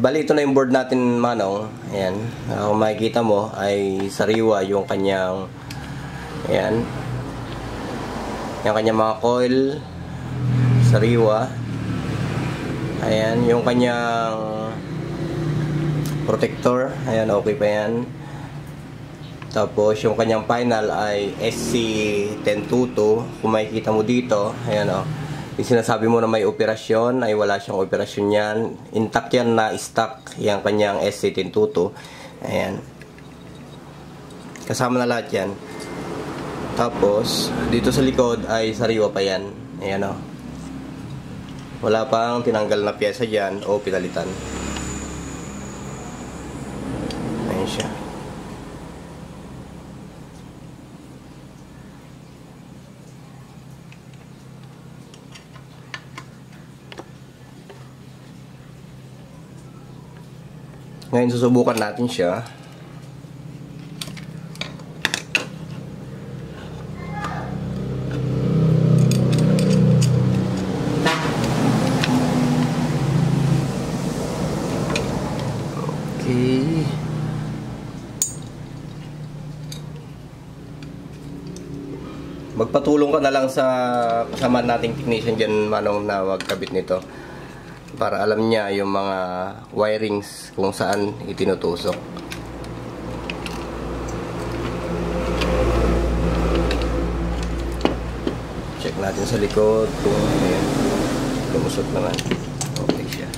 Bali, ito na yung board natin, Manong. Ayan. Kung makikita mo, ay sariwa yung kanyang, ayan, yung kanyang mga coil, sariwa. Ayan, yung kanyang protector, ayan, okay pa yan. Tapos, yung kanyang final ay SC1022. Kung makikita mo dito, ayan o. Yung sinasabi mo na may operasyon, ay wala siyang operasyon yan. Intact yan na stock, yung kanyang SC1022. Ayan. Kasama na lahat yan. Tapos, dito sa likod ay sariwa pa yan. Ayan o. Wala pang tinanggal na pyesa dyan o pinalitan. Ayan siya. Ngayon susubukan natin siya. Okay. Magpatulong ka na lang sa kasama nating technician dyan, Manong, na magkabit nito. Para alam niya yung mga wirings kung saan itinutusok. Check natin sa likod kung ayan, lumusot naman. Okay siya.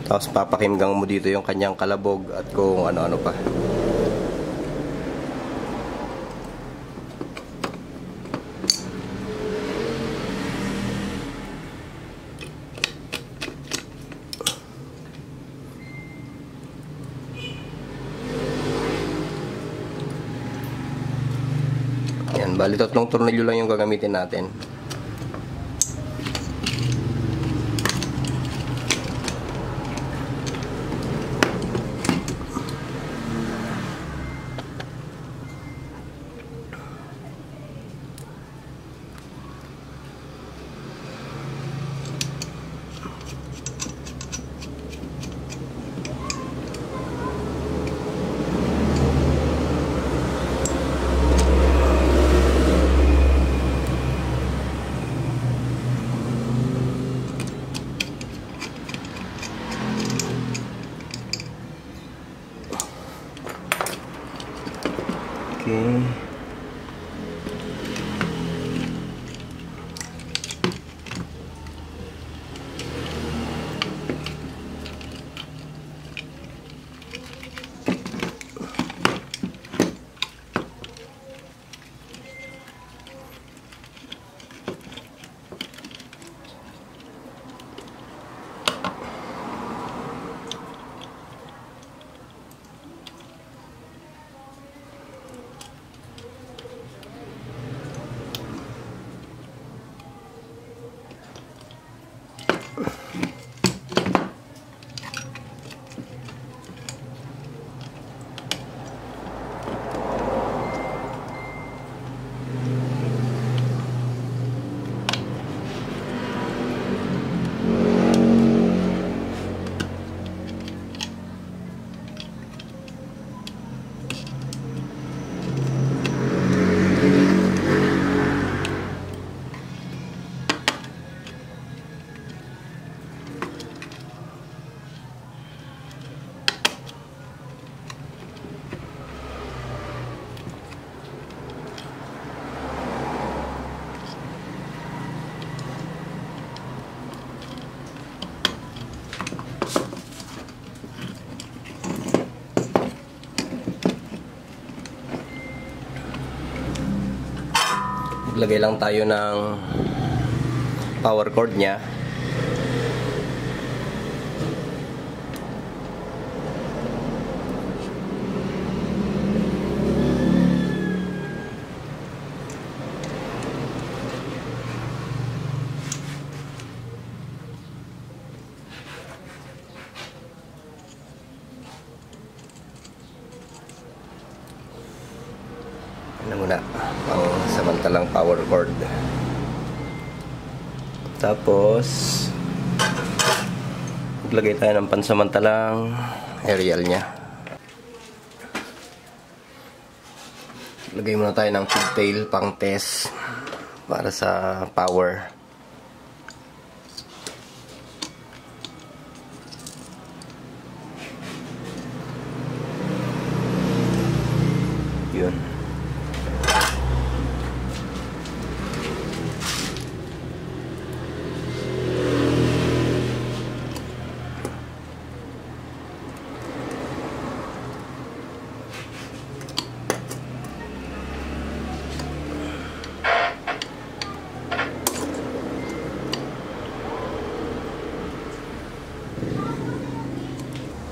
Tapos papakimgang mo dito yung kanyang kalabog at kung ano-ano pa. Yan, bali 3 tornilyo lang yung gagamitin natin. Okay. Maglagay lang tayo ng power cord niya. Ano muna, pang samantalang power cord. Tapos maglagay tayo ng pansamantalang aerial nya. Lagay muna tayo ng pigtail pang test para sa power. Yun.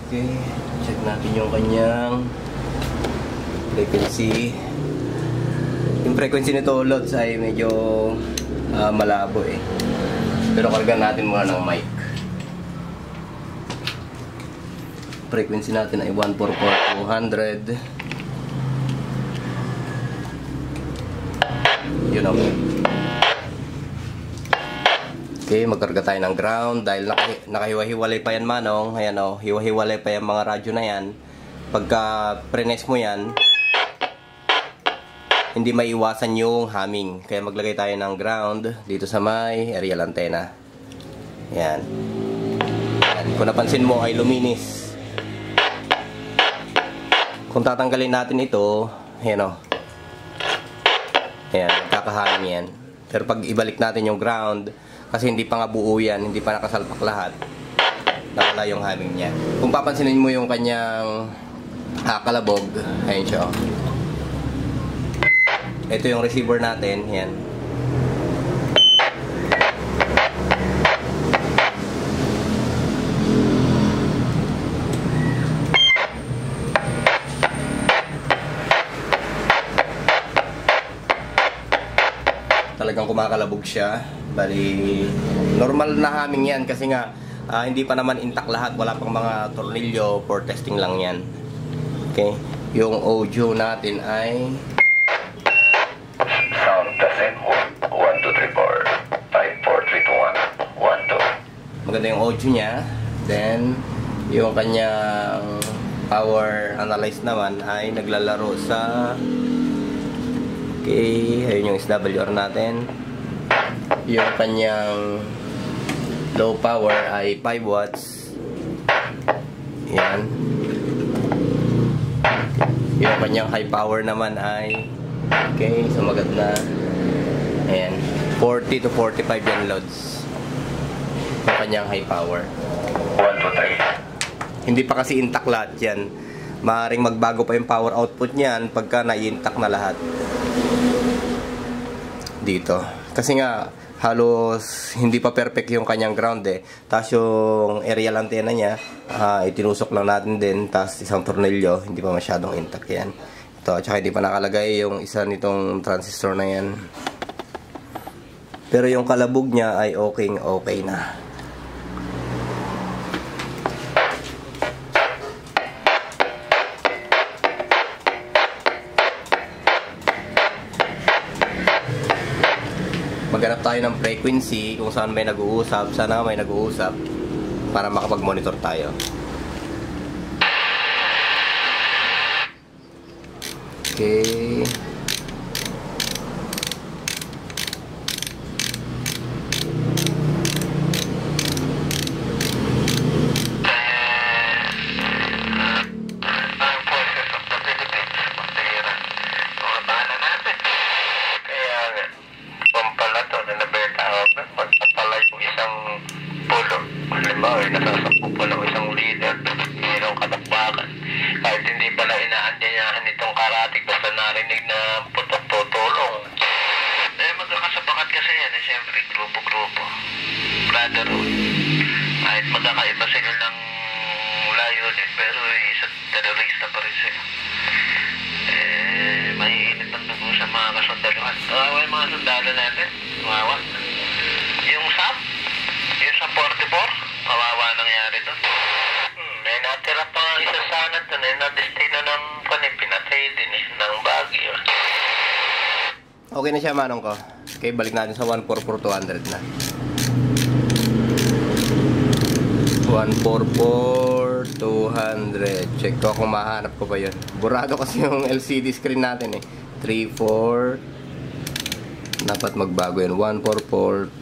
Okay, check natin yung kanyang frequency. Yung frequency nito, loads, ay medyo malabo eh. Pero kargan natin muna ng mic. Frequency natin ay 144,200. Yun okay. Okay, magkarga tayo ng ground dahil nakahiwa-hiwalay pa yan, Manong. Ayan o, hiwa-hiwalay pa yung mga radyo na yan. Pagka prenes mo yan, hindi maiwasan yung humming. Kaya maglagay tayo ng ground dito sa may aerial antenna. Ayan. Ayan. Kung napansin mo ay luminis. Kung tatanggalin natin ito, ayan o. Ayan, kakahumming yan. Pero pag ibalik natin yung ground, kasi hindi pa nga buo yan, hindi pa nakasalpak lahat, nawala yung humming niya. Kung papansinin mo yung kanyang kalabog, ayun siya. Ito yung receiver natin, yan. Talagang kumakalabog siya. Bali, normal na humming yan kasi nga hindi pa naman intact lahat, wala pang mga tornilyo, for testing lang yan. Okay, yung audio natin ay sound testing 1, 2, 3, 4 5, 4, 3, 2, 1 1, 2. maganda yung audio niya. Then yung kanyang power analyze naman ay naglalaro sa, okay, ayun yung SWR natin. Yung kanyang low power ay 5 watts. Yan. Yung kanyang high power naman ay, okay, sumagat na. Ayan, 40 to 45 yan loads. Yung kanyang high power. 1, 2, 3. Hindi pa kasi intact lahat yan. Maaaring magbago pa yung power output niyan pagka na-intact na lahat dito. Kasi nga halos hindi pa perfect yung kanyang ground eh. Tapos yung aerial antenna niya, itinusok lang natin din. Tapos isang tornilyo, hindi pa masyadong intact yan. Ito, at saka hindi pa nakalagay yung isa nitong transistor na yan. Pero yung kalabog niya ay okay na. Maghanap tayo ng frequency kung saan may nag-uusap. Sana may nag-uusap para makapag-monitor tayo. Okay. Nasasampu pa ng isang leader, mayroong katakbakan. Kahit hindi pala inaanyayahan itong karatik, basta narinig na putok-tutulong. Eh, magkakasabakat kasi yan, eh, siyempre, grupo-grupo. Brotherhood. Kahit magkakaiba sila ng layunin, pero isa't terorista pa rin sila. Eh, mahiinit ang dugo sa mga kasundaluhan. Kawawa yung mga sundalo natin. Kawawa. Yung SAP, yung sa 44, kawawa nangyari doon. May natira pa isa sana doon eh, na destino ng pinatay din eh, ng Baguio. Okay na siya, manong ko. Okay, balik natin sa 144-200 na. 144-200. Check ko kung mahanap ko ba yun. Burado kasi yung LCD screen natin eh. 3-4. Dapat magbago yun. 144-1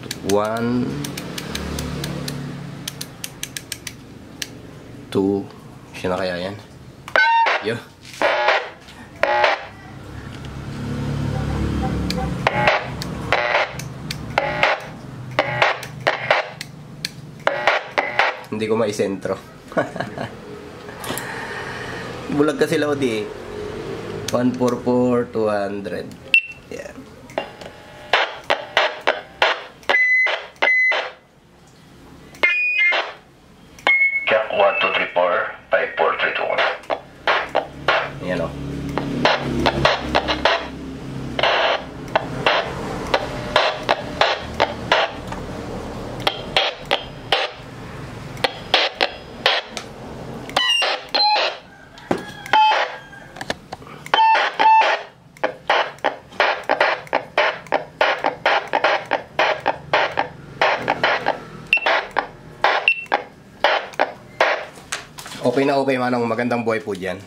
2. Siya na kaya yan? Yo. Hindi ko maisentro. Bulag kasi load eh. 144-200. Yeah. Check 1, 2, 3, 4, 5, 4, 3, 2, 1. Ayan o. Okay na okay, manong. Magandang buhay po dyan.